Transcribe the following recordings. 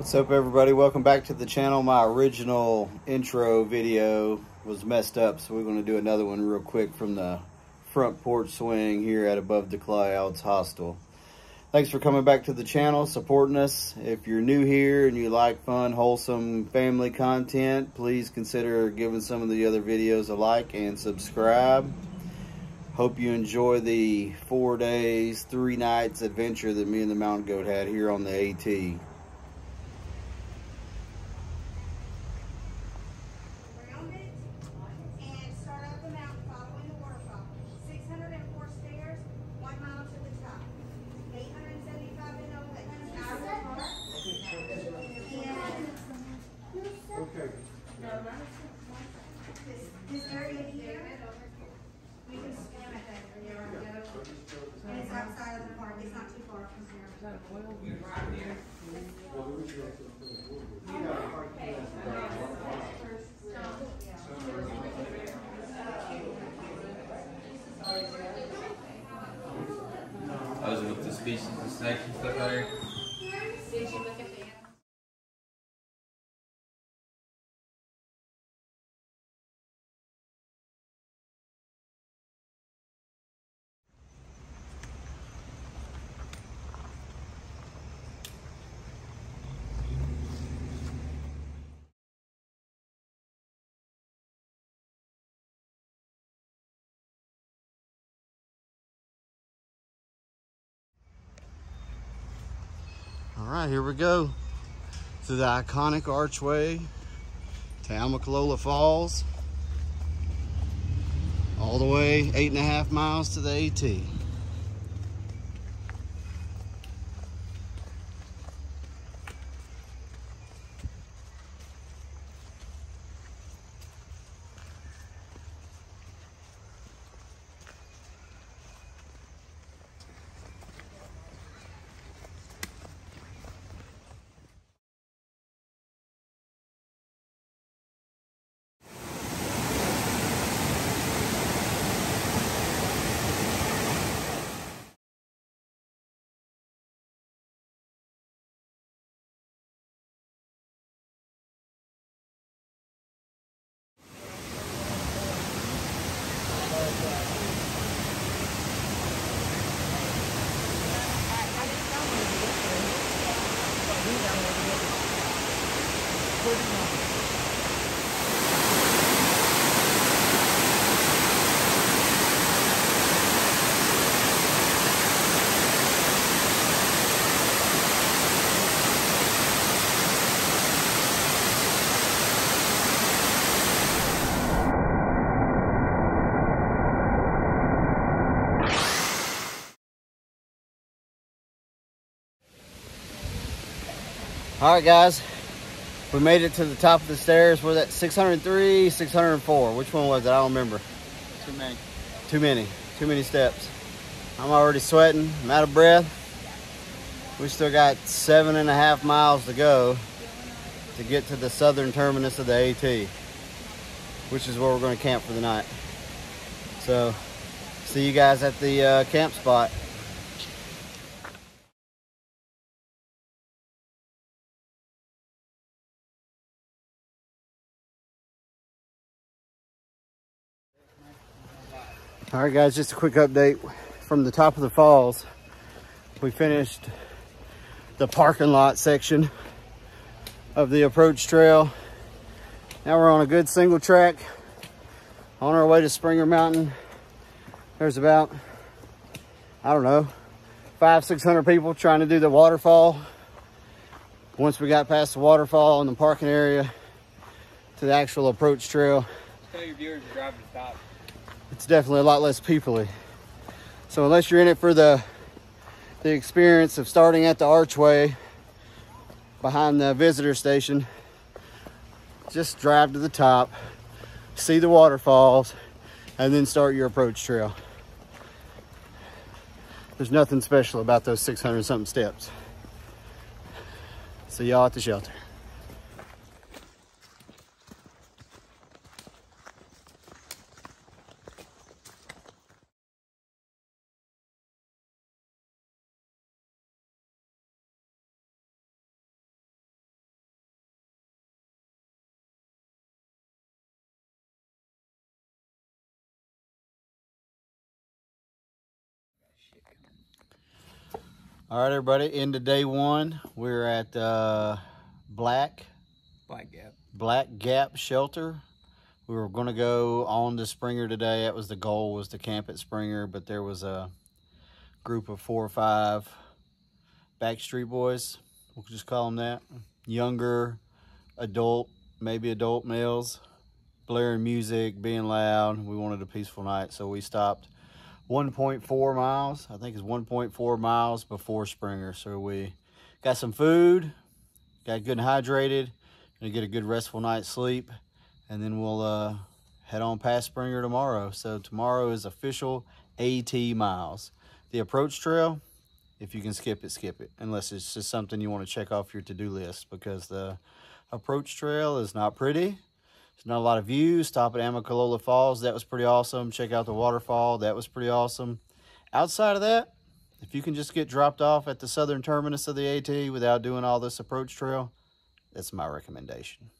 What's up, everybody? Welcome back to the channel. My original intro video was messed up, so we're going to do another one real quick from the front porch swing here at Above the Clouds Hostel. Thanks for coming back to the channel, supporting us. If you're new here and you like fun, wholesome family content, please consider giving some of the other videos a like and subscribe. Hope you enjoy the 4 days, 3 nights adventure that me and the mountain goat had here on the AT. This area here, we can swim at that area, and it's outside of the park. It's not too far from here. I was with the species and snakes and stuff out here. Did you look at the animals? All right, here we go. Through the iconic archway to Amicalola Falls. All the way 8.5 miles to the AT. All right, guys, we made it to the top of the stairs. We're at 603, 604. Which one was it? I don't remember. Too many steps. I'm already sweating. I'm out of breath. We still got 7.5 miles to go to get to the southern terminus of the AT, which is where we're going to camp for the night. So, see you guys at the camp spot. All right, guys, just a quick update from the top of the falls. We finished the parking lot section of the approach trail. Now we're on a good single track on our way to Springer Mountain. There's about, I don't know, 500-600 people trying to do the waterfall. Once we got past the waterfall and the parking area to the actual approach trail, Tell your viewers to drive to stop. it's definitely a lot less people-y. So unless you're in it for the experience of starting at the archway behind the visitor station, just drive to the top, see the waterfalls, and then start your approach trail. There's nothing special about those 600-something steps. See y'all at the shelter. All right, everybody, into day one. We're at Black Gap Shelter. We were going to go on to Springer today. That was the goal, was to camp at Springer, but there was a group of 4 or 5 Backstreet Boys, we'll just call them that, younger adult, maybe adult males, blaring music, being loud. We wanted a peaceful night, so we stopped 1.4 miles. I think it's 1.4 miles before Springer. So we got some food, got good and hydrated, gonna get a good restful night's sleep, and then we'll head on past Springer tomorrow. So tomorrow is official AT miles. The approach trail, if you can skip it, skip it, unless it's just something you want to check off your to-do list, because the approach trail is not pretty. There's not a lot of views. Stop at Amicalola Falls. That was pretty awesome. Check out the waterfall. That was pretty awesome. Outside of that, if you can just get dropped off at the southern terminus of the AT without doing all this approach trail, that's my recommendation.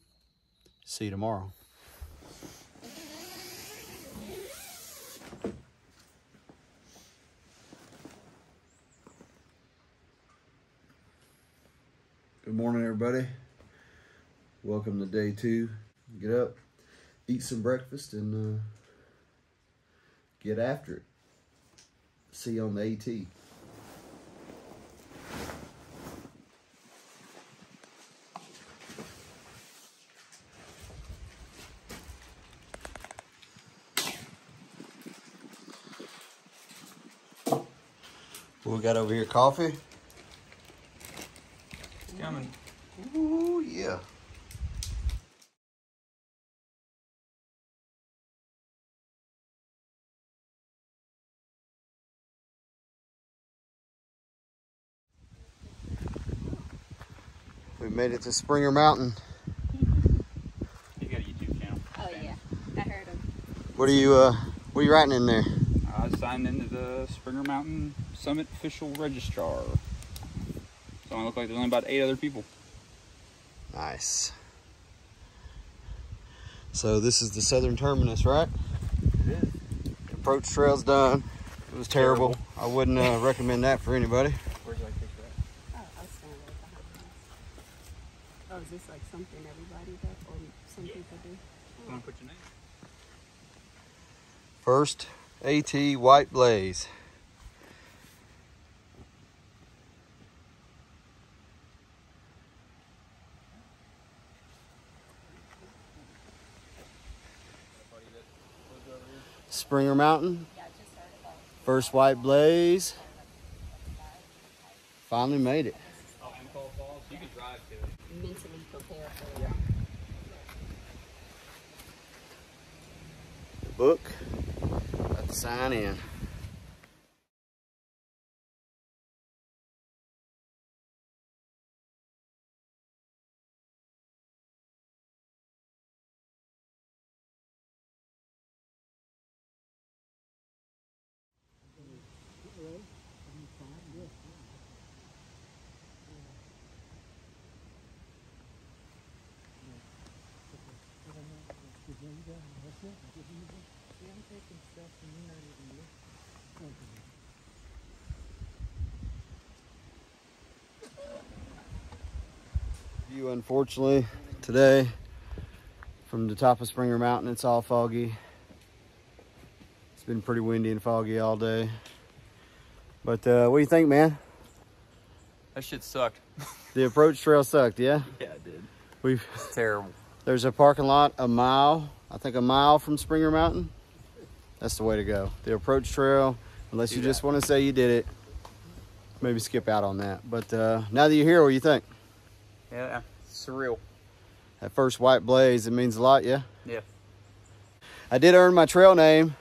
See you tomorrow. Good morning, everybody. Welcome to day 2. Get up, eat some breakfast, and get after it. See you on the AT. What we got over here? Coffee? It's coming. Ooh, yeah. We made it to Springer Mountain. You got a YouTube channel. Oh yeah, I heard him. What are you writing in there? I signed into the Springer Mountain Summit official registrar. So I look like there's only about 8 other people. Nice. So this is the southern terminus, right? It is. Approach trail's done. It was terrible. I wouldn't recommend that for anybody. Where's that picture at? Oh, I'll stand right behind him. Oh, is this like something everybody does, or some people do? You want to put your name? First AT White Blaze. Springer Mountain. Yeah, I just heard about it. First White Blaze. Finally made it. Oh, Amicalola Falls. You can drive to it. Mentally prepared for it. Yeah. The book. Got to sign in. View, unfortunately, today from the top of Springer Mountain, it's all foggy. It's been pretty windy and foggy all day. But what do you think, man? That shit sucked. The approach trail sucked, yeah? Yeah, it did. It's Terrible. There's a parking lot a mile from Springer Mountain. That's the way to go. The approach trail, unless you just want to say you did it, maybe skip out on that. But now that you're here, what do you think? Yeah, surreal. That first White Blaze, it means a lot, yeah? Yeah. I did earn my trail name.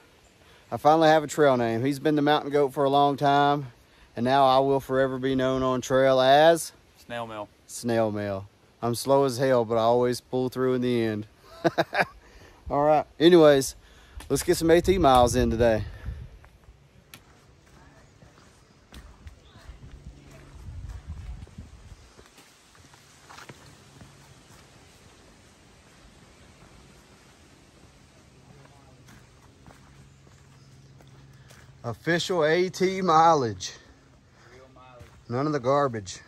I finally have a trail name. He's been the mountain goat for a long time, and now I will forever be known on trail as Snail Mail. Snail Mail. I'm slow as hell, but I always pull through in the end. All right. Anyways, let's get some AT miles in today. Official AT mileage. Real mileage. None of the garbage.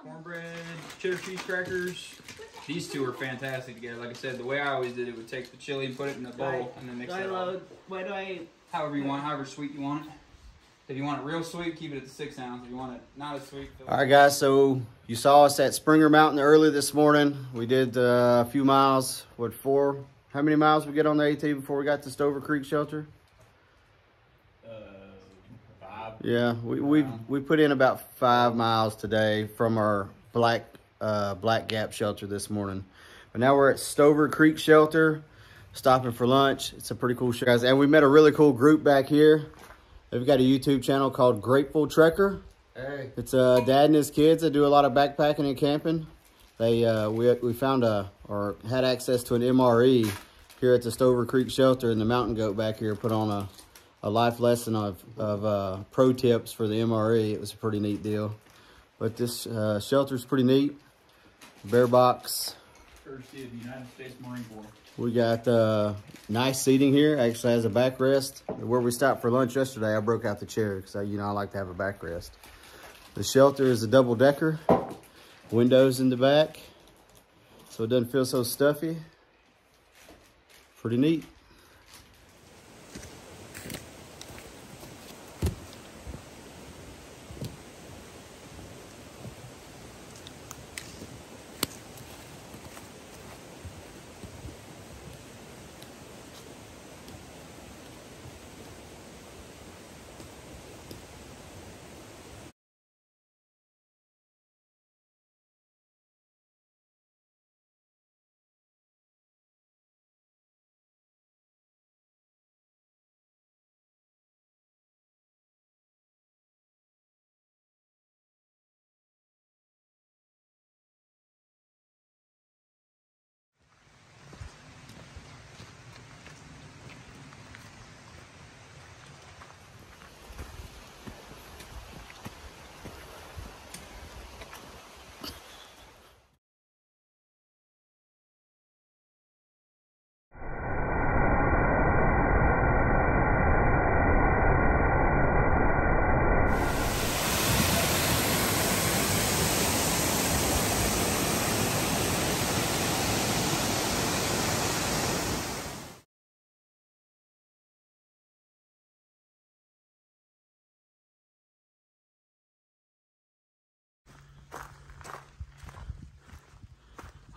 Cornbread, cheddar cheese crackers. These two are fantastic together. Like I said, the way I always did it would take the chili and put it in a bowl and then mix it all. However you want, however sweet you want it. If you want it real sweet, keep it at the 6 ounce. If you want it not as sweet, all right, guys. So you saw us at Springer Mountain early this morning. We did a few miles. What, 4? How many miles we get on the AT before we got to Stover Creek Shelter? 5. Yeah, we put in about 5 miles today from our Black Gap Shelter this morning. But now we're at Stover Creek Shelter, stopping for lunch. It's a pretty cool show, guys. And we met a really cool group back here. They've got a YouTube channel called Grateful Trekker. Hey. It's dad and his kids that do a lot of backpacking and camping. They we found or had access to an MRE here at the Stover Creek Shelter, and the Mountain Goat back here put on a life lesson of pro tips for the MRE. It was a pretty neat deal. But this shelter's pretty neat. Bear box. Courtesy of the United States Marine Corps. We got nice seating here. Actually has a backrest. Where we stopped for lunch yesterday, I broke out the chair because I like to have a backrest. The shelter is a double decker. Windows in the back, so it doesn't feel so stuffy. Pretty neat.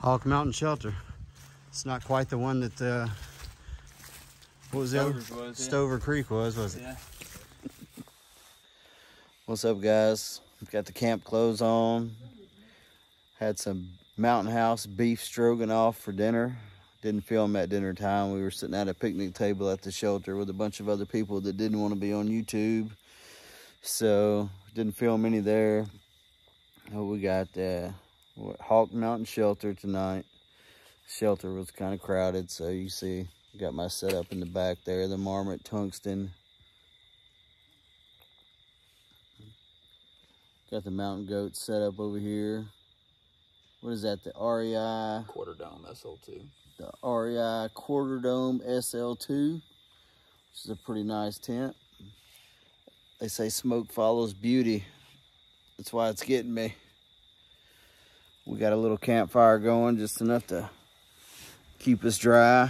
Hawk Mountain Shelter. It's not quite the one that what was it? Stover Creek was it? Yeah. What's up, guys? Got the camp clothes on. Had some Mountain House beef stroganoff for dinner. Didn't film at dinner time. We were sitting at a picnic table at the shelter with a bunch of other people that didn't want to be on YouTube. So didn't film any there. We got Hawk Mountain Shelter tonight. Shelter was kind of crowded, so you see, got my setup in the back there, the Marmot Tungsten. Got the Mountain Goat set up over here. what is that? The REI Quarter Dome SL2. The REI Quarter Dome SL2, which is a pretty nice tent. They say smoke follows beauty. That's why it's getting me. We got a little campfire going, just enough to keep us dry.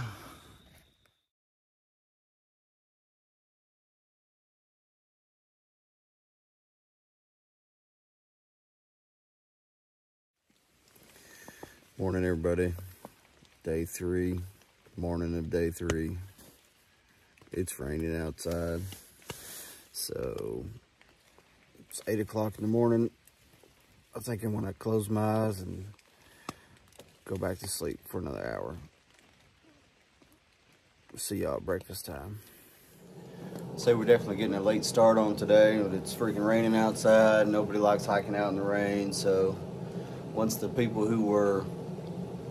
Morning, everybody. Day 3, morning of day 3. It's raining outside. So it's 8 o'clock in the morning. I think I'm gonna close my eyes and go back to sleep for another hour. See y'all at breakfast time. So we're definitely getting a late start on today. It's freaking raining outside. Nobody likes hiking out in the rain. So once the people who were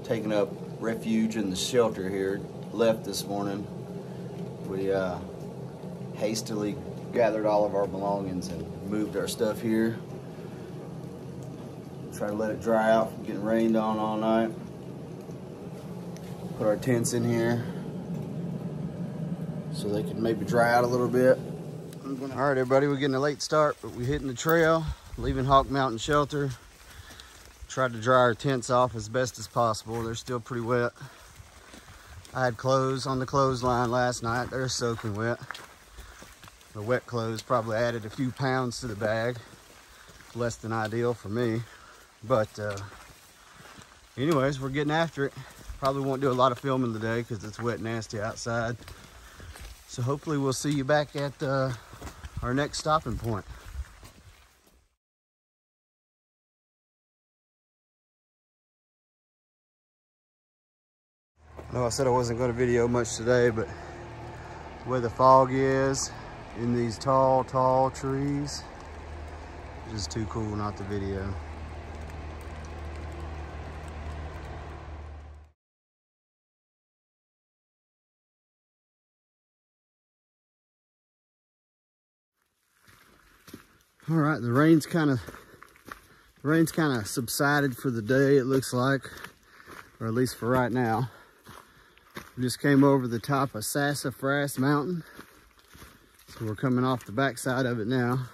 taking up refuge in the shelter here left this morning, we hastily gathered all of our belongings and moved our stuff here. Try to let it dry out from getting rained on all night. Put our tents in here so they can maybe dry out a little bit. All right, everybody, we're getting a late start, but we're hitting the trail, leaving Hawk Mountain Shelter. Tried to dry our tents off as best as possible. They're still pretty wet. I had clothes on the clothesline last night. They're soaking wet. The wet clothes probably added a few pounds to the bag. Less than ideal for me. But anyways, we're getting after it. Probably won't do a lot of filming today because it's wet and nasty outside. So hopefully we'll see you back at our next stopping point. I know I said I wasn't going to video much today, but the way the fog is in these tall, tall trees, it's just too cool not to video. All right, the rain's kind of subsided for the day, it looks like, or at least for right now. We just came over the top of Sassafras Mountain, so we're coming off the backside of it now.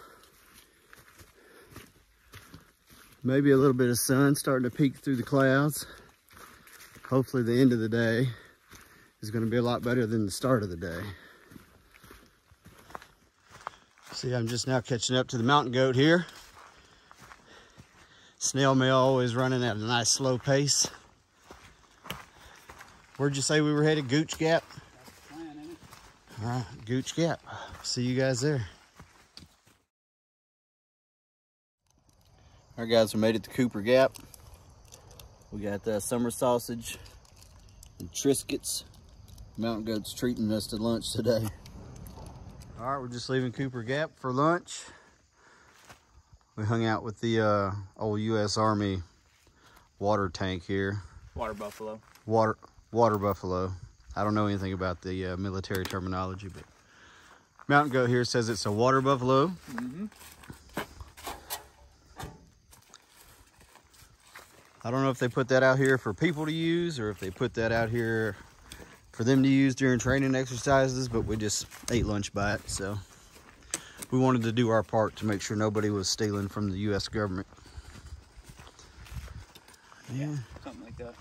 Maybe a little bit of sun starting to peek through the clouds. Hopefully the end of the day is going to be a lot better than the start of the day. See, I'm just now catching up to the mountain goat here. Snail mail always running at a nice slow pace. Where'd you say we were headed? Gooch Gap? That's the plan, isn't it? All right, Gooch Gap. See you guys there. All right, guys, we made it to Cooper Gap. We got summer sausage and Triscuits. Mountain goat's treating us to lunch today. All right, we're just leaving Cooper Gap for lunch. We hung out with the old U.S. Army water tank here. Water buffalo. Water buffalo. I don't know anything about the military terminology, but mountain goat here says it's a water buffalo. Mm-hmm. I don't know if they put that out here for people to use or if they put that out here for them to use during training exercises, but we just ate lunch by it, so we wanted to do our part to make sure nobody was stealing from the U.S. government. Yeah. Something like that.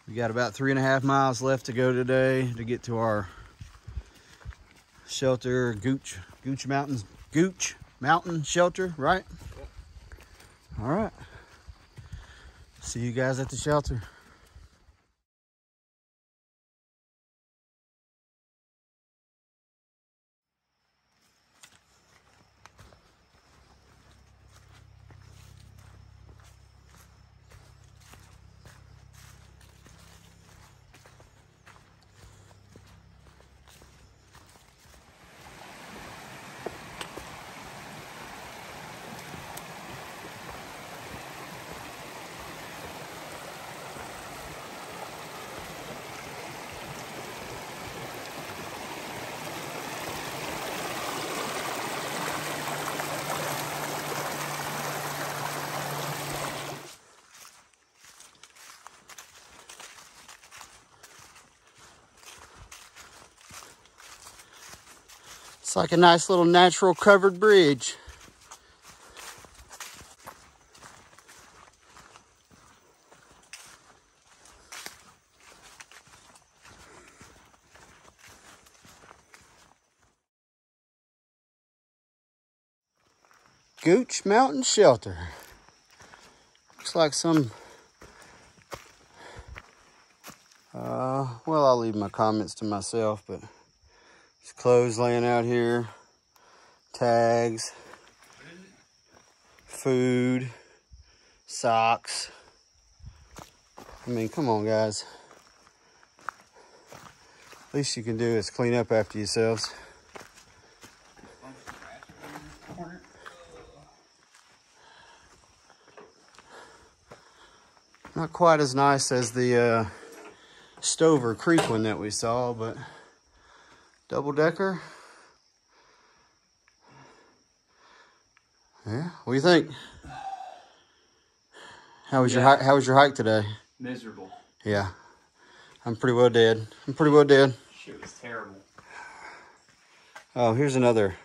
We got about 3.5 miles left to go today to get to our shelter, Gooch Mountain Shelter, right? Yep. All right. See you guys at the shelter. It's like a nice little natural covered bridge. Gooch Mountain Shelter. Looks like some, well, I'll leave my comments to myself, but there's clothes laying out here, tags, food, socks. I mean, come on, guys. Least you can do is clean up after yourselves. Not quite as nice as the Stover Creek one that we saw, but double-decker. Yeah, what do you think? How was your hike today? Miserable. Yeah, I'm pretty well dead. Shit was terrible. Oh, here's another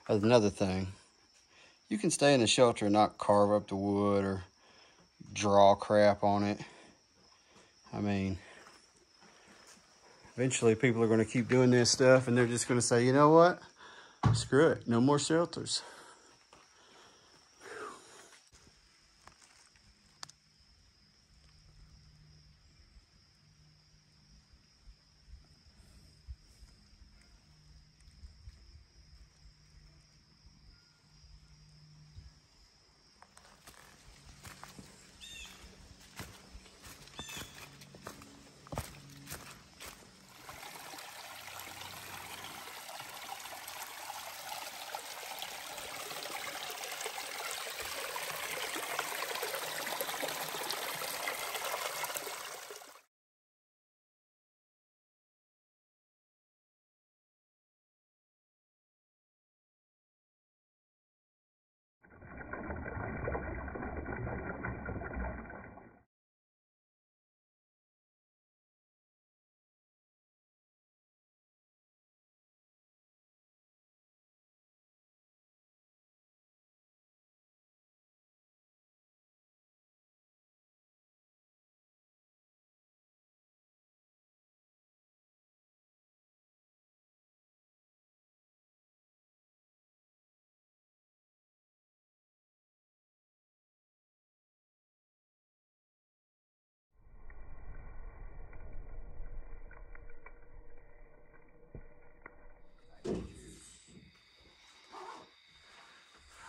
thing. You can stay in the shelter and not carve up the wood or draw crap on it. I mean, eventually people are going to keep doing this stuff and they're just going to say, you know what? Screw it. No more shelters.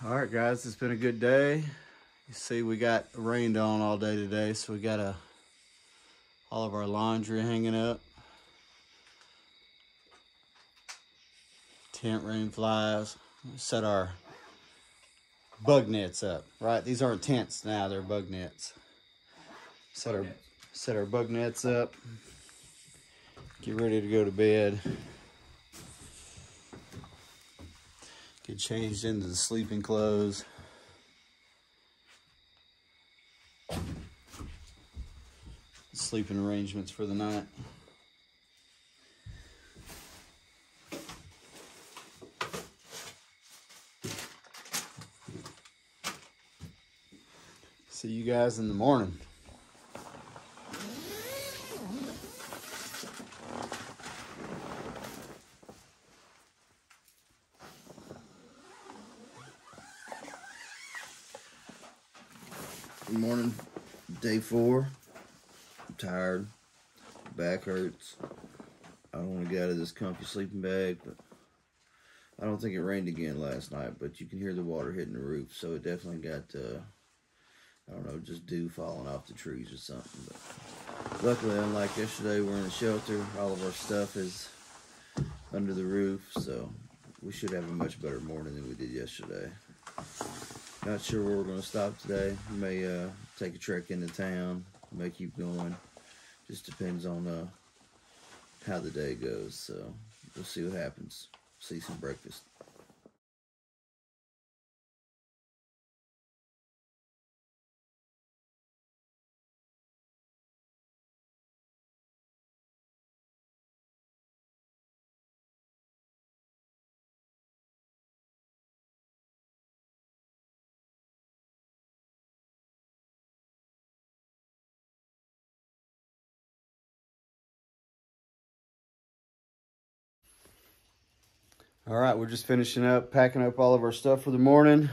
All right, guys, it's been a good day. You see, we got rained on all day today, so we got all of our laundry hanging up. Tent rain flies. Set our bug nets up, right? These aren't tents now, they're bug nets. Set our bug nets up. Get ready to go to bed. Get changed into the sleeping clothes. Sleeping arrangements for the night. See you guys in the morning. Good morning, day 4. I'm tired, back hurts. I don't want to get out of this comfy sleeping bag, but I don't think it rained again last night, but you can hear the water hitting the roof, so it definitely got, I don't know, just dew falling off the trees or something. But luckily, unlike yesterday, we're in a shelter. All of our stuff is under the roof, so we should have a much better morning than we did yesterday. Not sure where we're going to stop today. We may take a trek into town. We may keep going. Just depends on how the day goes. So we'll see what happens. See some breakfast. All right, we're just finishing up, packing up all of our stuff for the morning.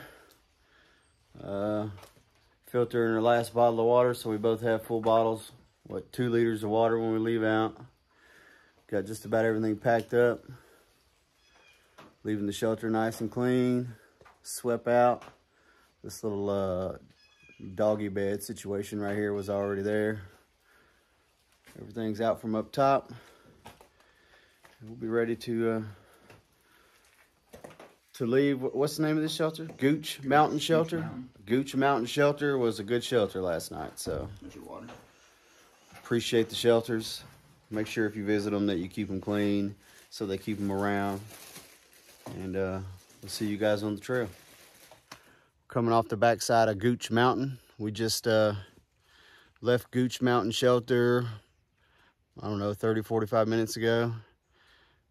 Filtering our last bottle of water, so we both have full bottles. 2 liters of water when we leave out. Got just about everything packed up. Leaving the shelter nice and clean. Swept out. This little doggy bed situation right here was already there. Everything's out from up top. We'll be ready to leave. What's the name of this shelter? Gooch Mountain Shelter. Gooch Mountain Shelter was a good shelter last night. So There's your water. Appreciate the shelters. Make sure if you visit them that you keep them clean, so they keep them around. And we'll see you guys on the trail. Coming off the backside of Gooch Mountain. We just left Gooch Mountain Shelter, I don't know, 30, 45 minutes ago.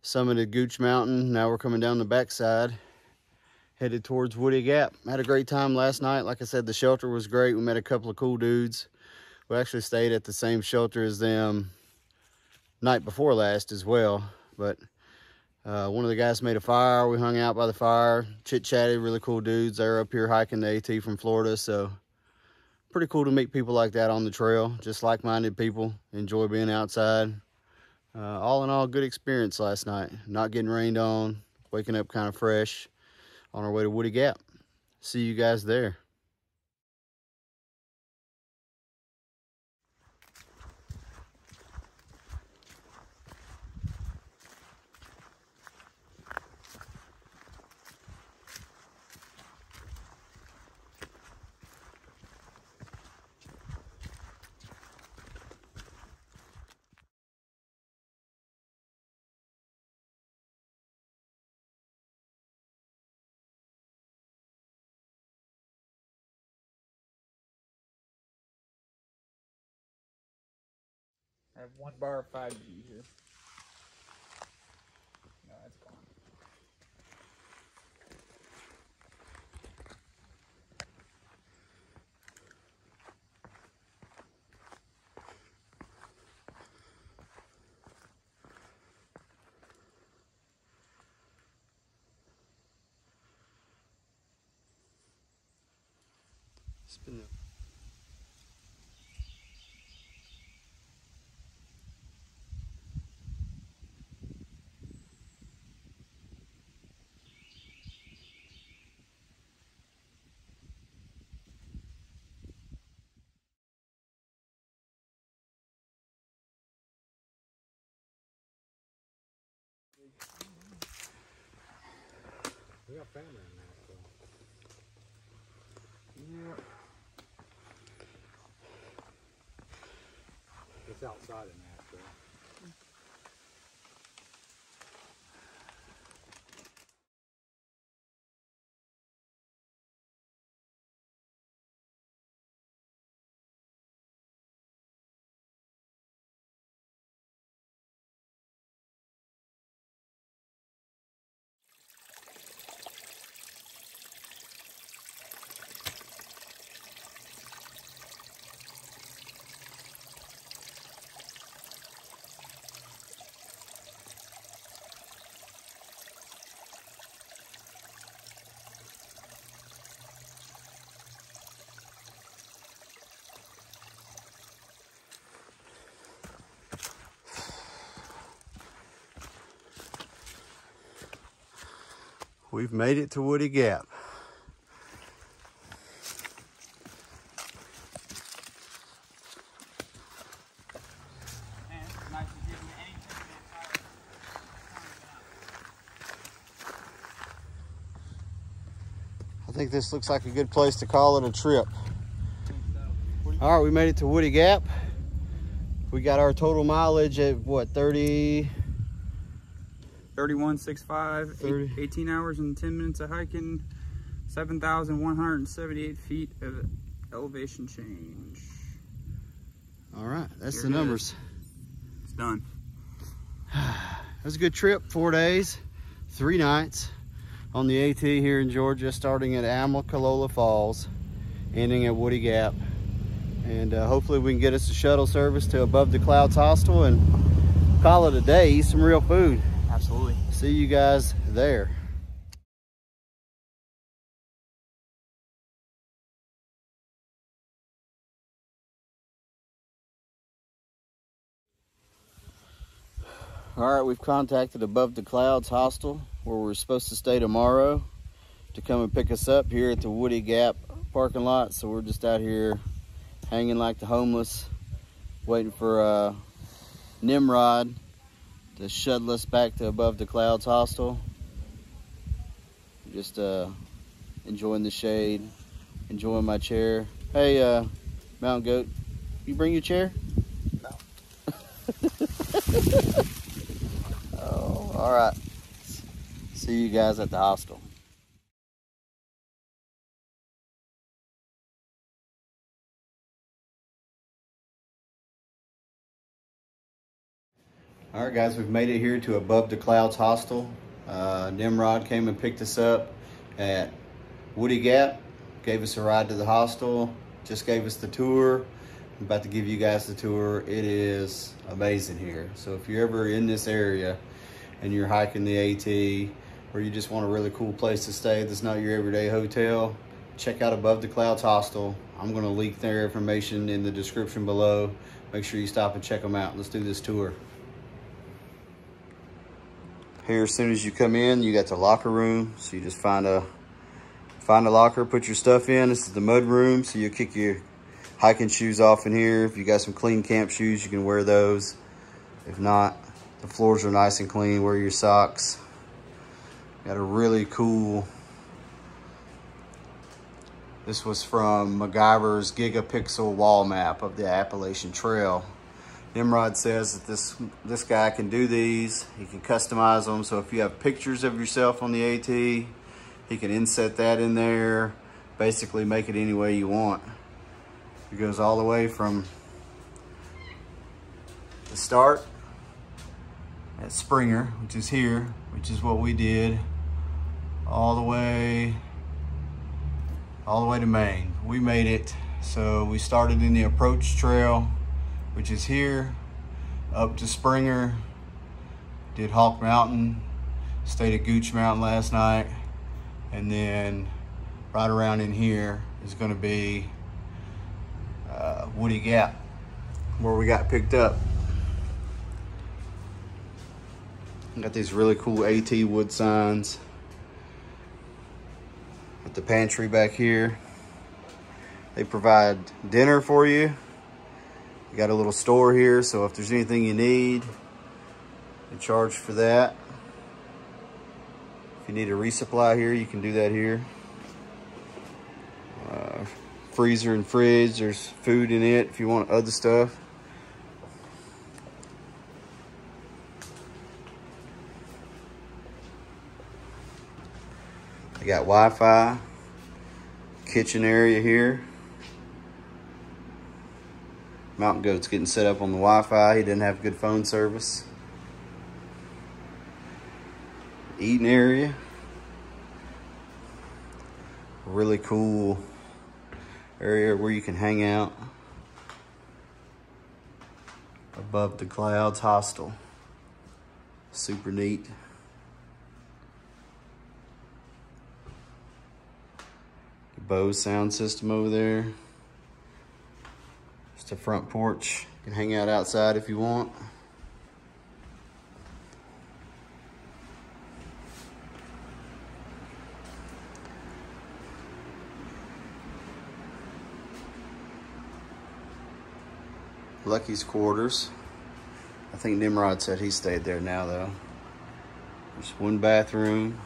Summited Gooch Mountain. Now we're coming down the backside, headed towards Woody Gap. Had a great time last night. Like I said, the shelter was great. We met a couple of cool dudes. We actually stayed at the same shelter as them night before last as well. But one of the guys made a fire. We hung out by the fire, chit-chatted. Really cool dudes. They're up here hiking the AT from Florida, so pretty cool to meet people like that on the trail. Just like-minded people. Enjoy being outside. All in all, good experience last night. Not getting rained on. Waking up kind of fresh on our way to Woody Gap. See you guys there. I have 1 bar of 5G here. No, that's gone. Spin it. We got family in Nashville. Yeah. It's outside of Nashville. We've made it to Woody Gap. Man, it's nice to give me anything the entire I think this looks like a good place to call it a trip. All right, we made it to Woody Gap. We got our total mileage at what, 31.65, 18 hours and 10 minutes of hiking, 7,178 feet of elevation change. All right, that's Here the it numbers. It's done. It was a good trip, 4 days, 3 nights on the AT here in Georgia, starting at Amicalola Falls, ending at Woody Gap. And hopefully we can get us a shuttle service to Above the Clouds Hostel and call it a day, eat some real food. Absolutely. see you guys there. All right, we've contacted Above the Clouds Hostel, where we're supposed to stay tomorrow, to come and pick us up here at the Woody Gap parking lot. So we're just out here hanging like the homeless, waiting for Nimrod to shuttle us back to Above the Clouds Hostel. Just enjoying the shade, enjoying my chair. Hey, Mountain Goat, you bring your chair? No. Oh, all right. See you guys at the hostel. All right, guys, we've made it here to Above the Clouds Hostel. Nimrod came and picked us up at Woody Gap, gave us a ride to the hostel, just gave us the tour. I'm about to give you guys the tour. It is amazing here. So if you're ever in this area and you're hiking the AT, or you just want a really cool place to stay that's not your everyday hotel, check out Above the Clouds Hostel. I'm gonna link their information in the description below. Make sure you stop and check them out. Let's do this tour. Here, as soon as you come in, you got the locker room. So you just find a locker, put your stuff in. This is the mud room, so you kick your hiking shoes off in here. If you got some clean camp shoes, you can wear those. If not, the floors are nice and clean. Wear your socks. Got a really cool, this was from MacGyver's gigapixel wall map of the Appalachian Trail. Nimrod says that this guy can do these. He can customize them. So if you have pictures of yourself on the AT, he can inset that in there. Basically make it any way you want. It goes all the way from the start at Springer, which is here, which is what we did, all the way to Maine. We made it. So we started in the approach trail, which is here, up to Springer, did Hawk Mountain, stayed at Gooch Mountain last night, and then right around in here is gonna be Woody Gap, where we got picked up. Got these really cool AT wood signs. Got the pantry back here. They provide dinner for you. You got a little store here, so if there's anything you need, they charge for that. If you need a resupply here, you can do that here. Freezer and fridge, there's food in it if you want other stuff. They got Wi-Fi, kitchen area here. Mountain Goat's getting set up on the Wi-Fi. He didn't have good phone service. Eating area. Really cool area where you can hang out. Above the Clouds Hostel. Super neat. The Bose sound system over there. Just a front porch. You can hang out outside if you want. Lucky's quarters. I think Nimrod said he stayed there now though. There's one bathroom.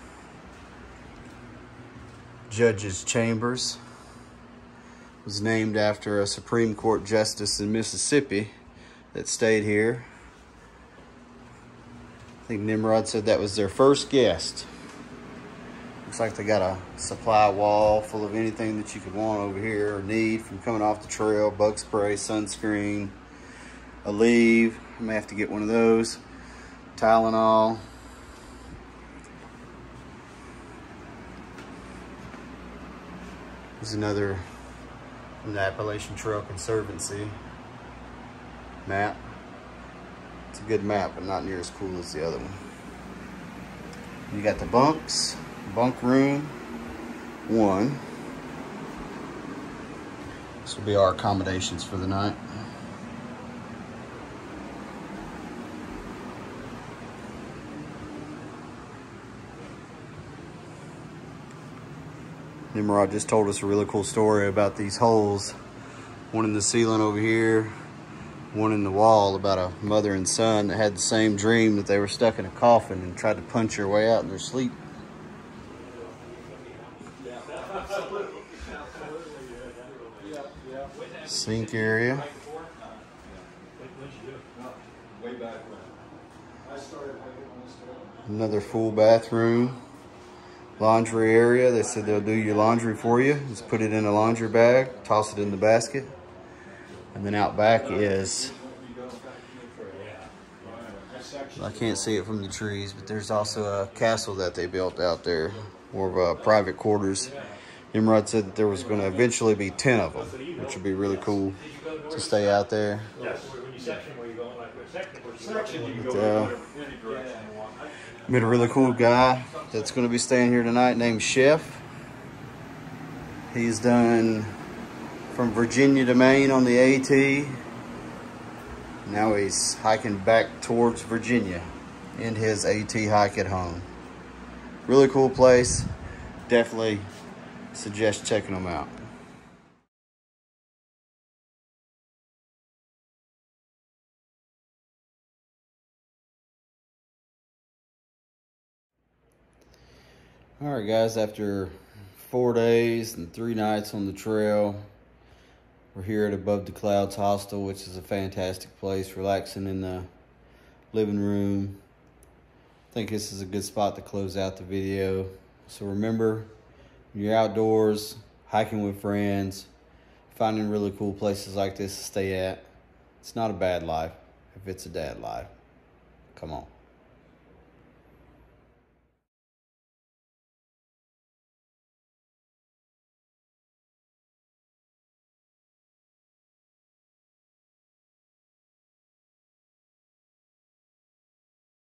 Judge's chambers. Was named after a Supreme Court justice in Mississippi that stayed here. I think Nimrod said that was their first guest. Looks like they got a supply wall full of anything that you could want over here or need from coming off the trail. Bug spray, sunscreen, a leave. I may have to get one of those. Tylenol. There's another from the Appalachian Trail Conservancy map. It's a good map, but not near as cool as the other one. You got the bunks, bunk room 1. This will be our accommodations for the night. Nimrod just told us a really cool story about these holes. One in the ceiling over here, one in the wall, about a mother and son that had the same dream, that they were stuck in a coffin and tried to punch their way out in their sleep. Sink area. Another full bathroom. Laundry area. They said they'll do your laundry for you. Just put it in a laundry bag, toss it in the basket. And then out back is, I can't see it from the trees, but there's also a castle that they built out there, more of a private quarters. Nimrod said that there was going to eventually be 10 of them, which would be really cool to stay out there. But, met a really cool guy that's going to be staying here tonight named Chef. He's done from Virginia to Maine on the AT. Now he's hiking back towards Virginia in his AT hike at home. Really cool place. Definitely suggest checking them out. All right, guys, after 4 days and 3 nights on the trail, we're here at Above the Clouds Hostel, which is a fantastic place, relaxing in the living room. I think this is a good spot to close out the video. So remember, when you're outdoors, hiking with friends, finding really cool places like this to stay at, it's not a bad life if it's a dad life. Come on.